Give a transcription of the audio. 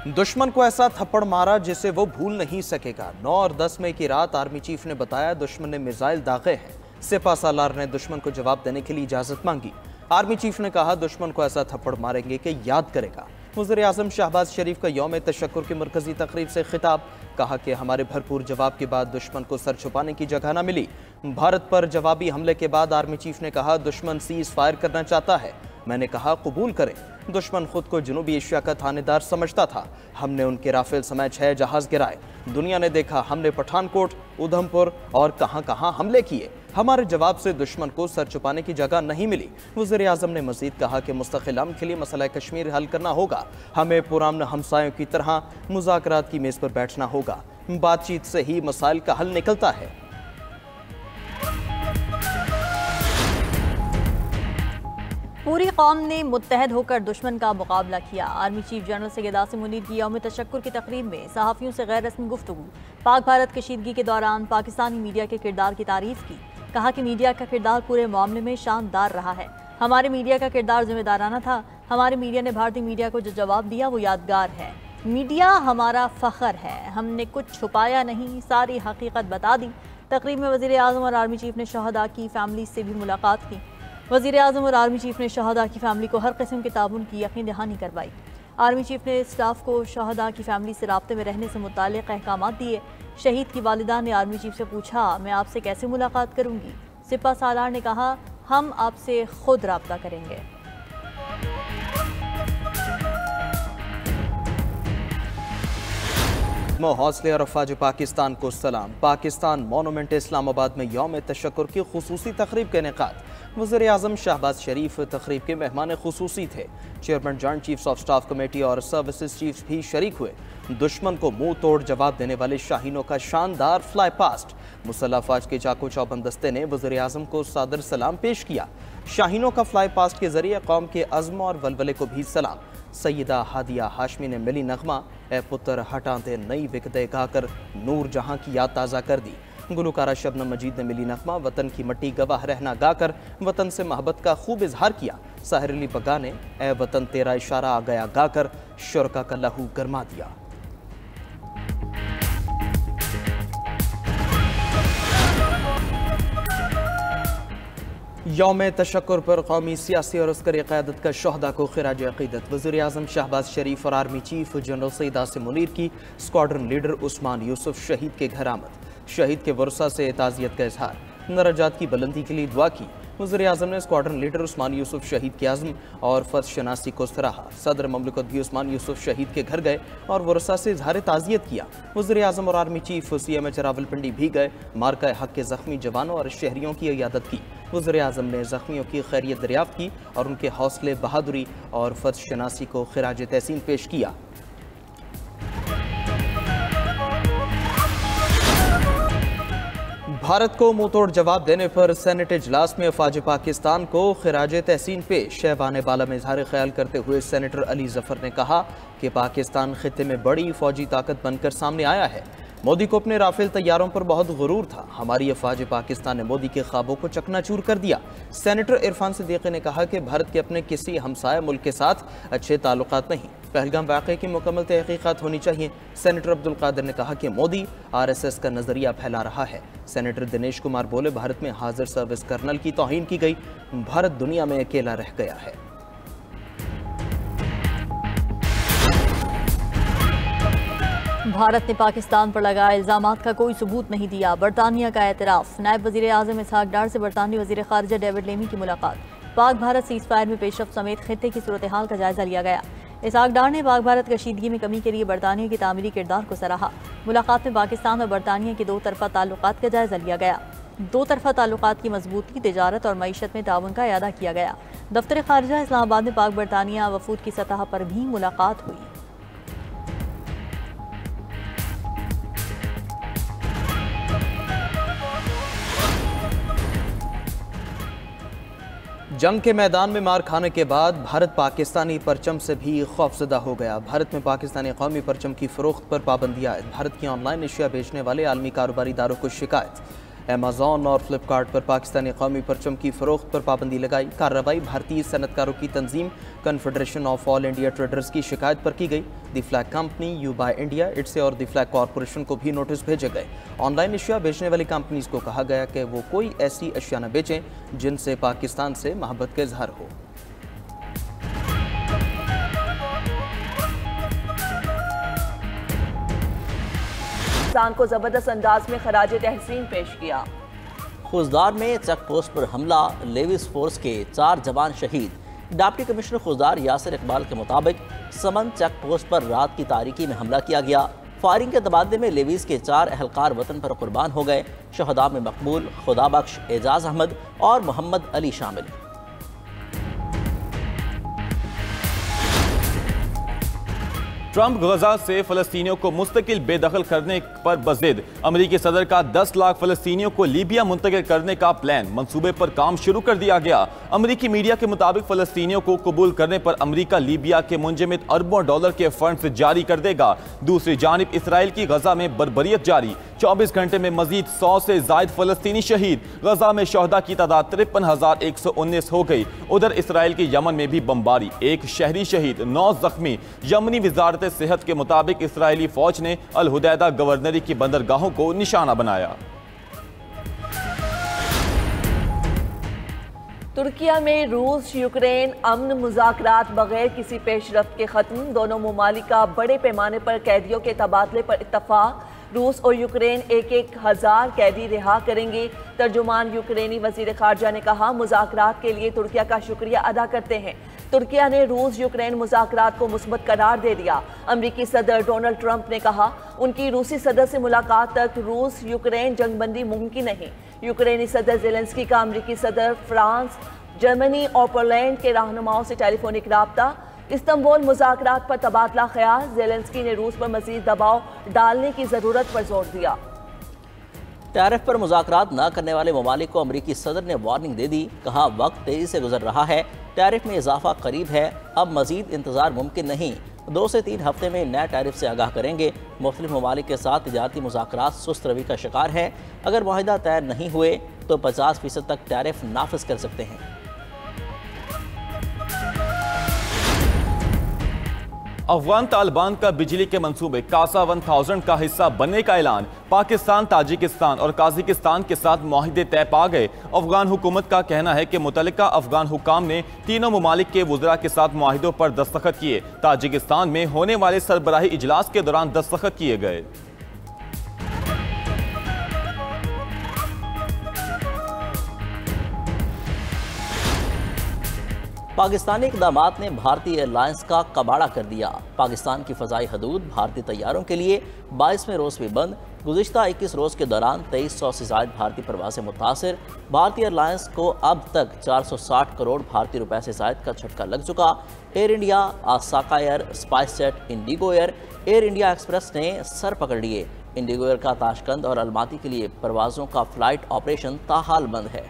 दुश्मन को ऐसा थप्पड़ मारा जिसे वो भूल नहीं सकेगा। 9 और 10 मई की रात आर्मी चीफ ने बताया दुश्मन ने मिसाइल दागे हैं। सिपा सालार ने दुश्मन को जवाब देने के लिए इजाजत मांगी। आर्मी चीफ ने कहा दुश्मन को ऐसा थप्पड़ मारेंगे कि याद करेगा। वज़ीर आज़म शहबाज शरीफ का यौम तशक्कुर की मरकजी तकरीब से खिताब। कहा कि हमारे भरपूर जवाब के बाद दुश्मन को सर छुपाने की जगह न मिली। भारत पर जवाबी हमले के बाद आर्मी चीफ ने कहा दुश्मन सीज फायर करना चाहता है। मैंने कहा कबूल करें। दुश्मन खुद को जनूबी एशिया का थानेदार समझता था। हमने उनके राफेल समेत 6 जहाज गिराए। दुनिया ने देखा हमने पठानकोट, उधमपुर और कहां कहां हमले किए। हमारे जवाब से दुश्मन को सर छुपाने की जगह नहीं मिली। वज़ीर आज़म ने मजीद कहा कि मुस्तकिल अमन के लिए मसला कश्मीर हल करना होगा। हमें पुराने हमसायों की तरह मुज़ाकरात की मेज़ पर बैठना होगा। बातचीत से ही मसाइल का हल निकलता है। पूरी कौम ने मुत्तहद होकर दुश्मन का मुकाबला किया। Army chief general Syed Asim Munir की यौम तशक्कुर की तकरीब में सहाफ़ियों से गैर रस्मी गुफ्तगू। पाक भारत कशीदगी के दौरान पाकिस्तानी मीडिया के किरदार की तारीफ की। कहा कि मीडिया का किरदार पूरे मामले में शानदार रहा है। हमारे मीडिया का किरदार जिम्मेदाराना था। हमारे मीडिया ने भारतीय मीडिया को जो जवाब दिया वो यादगार है। मीडिया हमारा फ़ख्र है। हमने कुछ छुपाया नहीं, सारी हकीकत बता दी। तकरीब में वज़ीर आज़म और आर्मी चीफ ने शहदा की फैमिली से भी मुलाकात की। वज़ीर आज़म और आर्मी चीफ ने शहदा की फैमिली को हर किस्म के ताउन की यकीन दहानी करवाई। आर्मी चीफ ने स्टाफ को शहदा की फैमिली से राब्ते में रहने से मुताल्लिक़ अहकामात दिए। शहीद की वालिदा ने आर्मी चीफ से पूछा मैं आपसे कैसे मुलाकात करूँगी। सिपा सालार ने कहा हम आपसे खुद राब्ता करेंगे। हौसले और अफवाज पाकिस्तान को सलाम। पाकिस्तान मोनूमेंट इस्लामाबाद में यौम तशक्कुर की खुसूसी तकरीब का इनेकाद। वज़ीर आज़म शहबाज शरीफ तकरीब के मेहमान खुसूसी थे। Chairman joint chiefs of staff committee और सर्विसेज चीफ्स भी शरीक हुए। दुश्मन को मुंह तोड़ जवाब देने वाले शाहीनों का शानदार फ्लाई पास्ट। मुसल्लह अफवाज के चाको चौबंद दस्ते ने वज़ीर आज़म को सादर सलाम पेश किया। शाहीनों का फ्लाई पास्ट के जरिए कौम के अज़्म और वलवले को भी सलाम। सैयदा हादिया हाशमी ने मिली नगमा ए पुत्र हटाते नई विकदे गाकर नूर जहां की याद ताज़ा कर दी। गुलकारा शबनम मजीद ने मिली नगमा वतन की मट्टी गवाह रहना गाकर वतन से मोहब्बत का खूब इजहार किया। साहिर अली बगा ने ए वतन तेरा इशारा आ गया गाकर शुरका का लहू गरमा दिया। यौम तशक्कुर पर कौमी सियासी और अस्करी क़यादत का शहदा को खिराज अक़ीदत। वज़ीर आज़म शहबाज शरीफ और army chief general Syed Asim Munir की स्क्वाड्रन लीडर उस्मान यूसुफ शहीद के घर आमद। शहीद के वर्सा से ताज़ियत का इजहार। दर्जात की बुलंदी के लिए दुआ की। वज़ीर आज़म ने स्क्वाड्रन लीडर उस्मान यूसुफ शहीद के आज़म और फ़र्ज शनासी को सराहा। सदर ममलिकत भी उस्मान यूसुफ शहीद के घर गए और वर्सा से इजहार ताज़ियत किया। वज़ीर आज़म और आर्मी चीफ CMH रावलपिंडी भी गए। मार्का हक के ज़ख्मी जवानों और शहरियों की इयादत की। वज़ीर आज़म ने ज़ख्मियों की खैरियत दरियाफ्त की और उनके हौसले, बहादुरी और फ़र्ज शनासी को खिराज तहसीन पेश किया। भारत को मुंहतोड़ जवाब देने पर सेनेट इजलास में अफवाज पाकिस्तान को खिराज तहसीन पेश। शहबान बाला में इजहार ख्याल करते हुए सेनेटर अली जफर ने कहा कि पाकिस्तान खित्ते में बड़ी फौजी ताकत बनकर सामने आया है। मोदी को अपने राफेल तैयारों पर बहुत गुरूर था। हमारी अफवाज पाकिस्तान ने मोदी के ख्वाबों को चकनाचूर कर दिया। सेनेटर इरफान सिद्दीकी ने कहा कि भारत के अपने किसी हमसाया मुल्क के साथ अच्छे ताल्लुकात नहीं। पहलगाम वाक़े की मुकम्मल तहकीकात होनी चाहिए। सेनेटर अब्दुल कादिर ने कहा कि मोदी RSS का नज़रिया फैला रहा है। सेनेटर दिनेश कुमार बोले भारत में हाजिर सर्विस कर्नल की तौहीन की गई। भारत दुनिया में अकेला रह गया है। भारत ने पाकिस्तान पर लगाए इल्जामात का कोई सबूत नहीं दिया। बरतानिया का एतराफ़। नायब वज़ीर आज़म इसहाक डार से बरतानी वज़ीर ख़ारिजा डेविड लेमी की मुलाकात। पाक भारत सीज़ फायर में पेशरफ्त समेत खित्ते की सूरत हाल का जायजा लिया गया। इसहाक डार ने पाक भारत कशीदगी में कमी के लिए बरतानिया की तामीरी किरदार को सराहा। मुलाकात में पाकिस्तान और बरतानिया के 2 तरफ़ा ताल्लुकात का जायजा लिया गया। 2 तरफ़ा ताल्लुकात की मजबूती, तिजारत और मईशत में ताउन का इयादा किया गया। दफ्तर ख़ारिजा इस्लामाबाद में पाक बरतानिया वफूद की सतह पर भी मुलाकात हुई। जंग के मैदान में मार खाने के बाद भारत पाकिस्तानी परचम से भी खौफजदा हो गया। भारत में पाकिस्तानी कौमी परचम की फ़रोख्त पर पाबंदी आयद। भारत की ऑनलाइन एशिया बेचने वाले आलमी कारोबारी इदारों को शिकायत। अमेजॉन और फ्लिपकार्ट पर पाकिस्तानी कौमी परचम की फ़रोख्त पर पाबंदी लगाई। कार्रवाई भारतीय सनतकारों की तंजीम confederation of all India traders की शिकायत पर की गई। The flag company, you buy India, इट्से और द फ्लैग कॉरपोरेशन को भी नोटिस भेजे गए। ऑनलाइन अशिया बेचने वाली कंपनीज को कहा गया कि वो कोई ऐसी अशिया न बेचें जिनसे पाकिस्तान से मोहब्बत का इजहार हो। पाकिस्तान को जबरदस्त अंदाज में खराज तहसीन पेश किया। खुजदार में चेक पोस्ट पर हमला, लेविस फोर्स के 4 जवान शहीद। डिप्टी कमिश्नर खुजदार यासिर इकबाल के मुताबिक समन चेक पोस्ट पर रात की तारीकी में हमला किया गया। फायरिंग के तबादले में लेविस के 4 अहलकार वतन पर कुर्बान हो गए। शहदा में मकबूल, खुदाबख्श, एजाज अहमद और मोहम्मद अली शामिल। ट्रंप गजा से फ़लस्तीनियों को मुस्तकिल बेदखल करने पर बज़िद। अमरीकी सदर का 10 लाख फ़लस्तीनियों को लीबिया मुंतकिल करने का प्लान। मंसूबे पर काम शुरू कर दिया गया। अमरीकी मीडिया के मुताबिक फ़लस्तीनियों को कबूल करने पर अमरीका लीबिया के मुंजमद अरबों डॉलर के फंड्स जारी कर देगा। दूसरी जानिब इसराइल की गजा में बर्बरियत जारी। 24 घंटे में मजीद 100 से जायद फ़लस्तीनी शहीद। गजा में शहदा की तादाद 53,119 हो गई। उधर इसराइल के यमन में भी बमबारी, 1 शहरी शहीद, 9 जख्मी। यमनी वजारत सेहत के मुताबिक इसराइली फौज ने अल हुदैदा गवर्नरी की बंदरगाहों को निशाना बनाया। तुर्किया में रूस यूक्रेन अमन मुज़ाकरात बगैर किसी पेशरफ्त के खत्म। दोनों ममालिक का बड़े पैमाने पर कैदियों के तबादले पर इत्तफाक। रूस और यूक्रेन 1,000 कैदी रिहा करेंगे। तर्जुमान यूक्रेनी वजीर खारजा ने कहा, मुज़ाकरात के लिए तुर्किया का शुक्रिया अदा करते हैं। तुर्किया ने रूस यूक्रेन मुज़ाकरात को मुस्बत करार दे दिया। अमरीकी सदर डोनाल्ड ट्रंप ने कहा, उनकी रूसी सदर से मुलाकात तक रूस यूक्रेन जंगबंदी मुमकिन नहीं। यूक्रेनी सदर ज़ेलेंस्की का अमरीकी सदर फ्रांस, जर्मनी और पोलैंड के रहनुमाओं से टेलीफोनिक राब्ता। इस्तांबुल मुज़ाकरात पर तबादला ख्याल। ज़ेलेंस्की ने रूस पर मज़ीद दबाव डालने की ज़रूरत पर जोर दिया। टैरिफ पर मुज़ाकरात न करने वाले ममालिक को अमरीकी सदर ने वार्निंग दे दी। कहा, वक्त तेज़ी से गुजर रहा है, टैरिफ में इजाफा करीब है, अब मजीद इंतज़ार मुमकिन नहीं। 2 से 3 हफ्ते में नए टैरिफ से आगाह करेंगे। मुख्तलिफ ममालिक के साथ तिजारती मुज़ाकरात सुस्त रवि का शिकार है। अगर मुआहिदा तय नहीं हुए तो 50% तक टैरिफ नाफिज कर सकते हैं। अफगान तालिबान का बिजली के मंसूबे कासा 1000 का हिस्सा बनने का ऐलान। पाकिस्तान, ताजिकिस्तान और काज़ाकिस्तान के साथ मुआहिदे तय पा गए। अफगान हुकूमत का कहना है कि मुतल्लिका अफगान हुकाम ने तीनों ममालिक के वज़रा के साथ मुआहिदों पर दस्तखत किए। ताजिकिस्तान में होने वाले सरबराही इजलास के दौरान दस्तखत किए गए। पाकिस्तानी इक़दामात ने भारतीय एयरलाइंस का कबाड़ा कर दिया। पाकिस्तान की फ़ज़ाई हदूद भारतीय तैयारों के लिए 22वें रोज़ भी बंद। गुज़िश्ता 21 रोज़ के दौरान 2300 से ज़ायद भारतीय प्रवासें मुतासिर। भारतीय एयरलाइंस को अब तक 460 करोड़ भारतीय रुपए से ज़ायद का झटका लग चुका। एयर इंडिया, आसाका air, SpiceJet, IndiGo air India express ने सर पकड़ लिए। इंडिगो एयर का ताशकंद और अलमाती के लिए परवाज़ों का फ़्लाइट ऑपरेशन ताहाल बंद है।